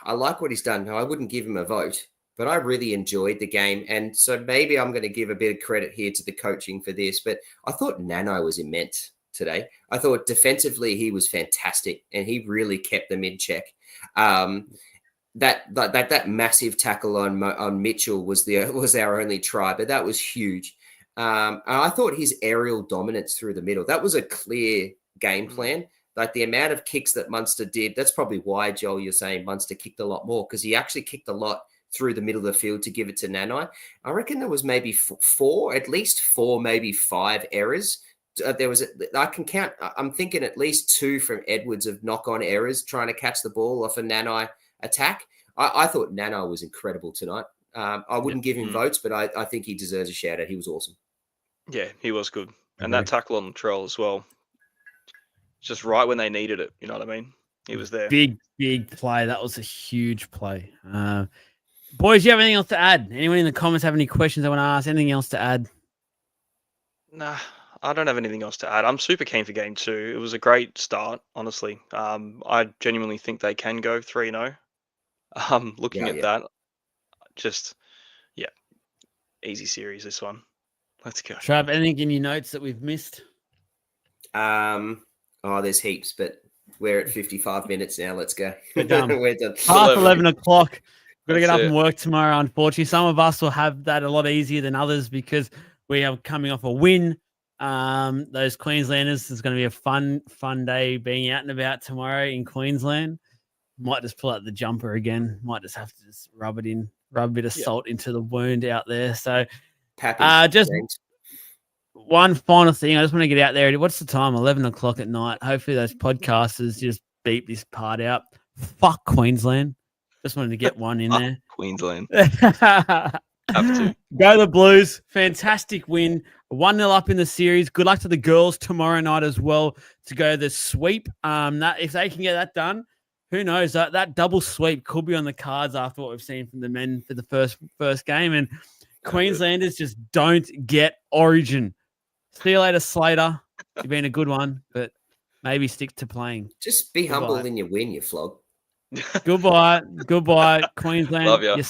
I like what he's done. I wouldn't give him a vote, but I really enjoyed the game. And so maybe I'm going to give a bit of credit here to the coaching for this, but I thought Nano was immense today. I thought defensively he was fantastic and he really kept them in check. That massive tackle on Mitchell was our only try, but that was huge. And I thought his aerial dominance through the middle, that was a clear game plan. Like the amount of kicks that Munster did, that's probably why, Joel, you're saying Munster kicked a lot more, because he actually kicked a lot through the middle of the field to give it to Nanai. I reckon there was maybe at least four, maybe 5 errors. I can count, I'm thinking at least 2 from Edwards of knock-on errors trying to catch the ball off a Nanai attack. I thought Nanai was incredible tonight. I wouldn't give him votes, but I think he deserves a shout out. He was awesome. yeah, he was good. And that tackle on Latrell as well. Just right when they needed it. You know what I mean? He was there. Big play. That was a huge play. Boys, do you have anything else to add? Anyone in the comments have any questions they want to ask? Anything else to add? Nah, I don't have anything else to add. I'm super keen for game 2. It was a great start, honestly. I genuinely think they can go 3-0. Looking at that, just, easy series, this one. Let's go. Trav, anything in your notes that we've missed? There's heaps, but we're at 55 minutes now. Let's go. We're done. We're done. Half 11 o'clock. Got to get up That's and work tomorrow, unfortunately. Some of us will have that a lot easier than others because we are coming off a win. Those Queenslanders, it's going to be a fun day being out and about tomorrow in Queensland. Might just pull out the jumper again. Might just have to just rub a bit of salt into the wound out there. So just one final thing. I just want to get out there. What's the time? 11 o'clock at night. Hopefully those podcasters just beep this part out. Fuck Queensland. Just wanted to get one in there. Queensland. Have to. Go the Blues. Fantastic win. 1-0 up in the series. Good luck to the girls tomorrow night as well to go the sweep. That if they can get that done, who knows? That double sweep could be on the cards after what we've seen from the men for the first game. And Queenslanders just don't get Origin. See you later, Slater. You've been a good one, but maybe stick to playing. Just be humble in your win, you flog. Goodbye, Queensland. Love ya. You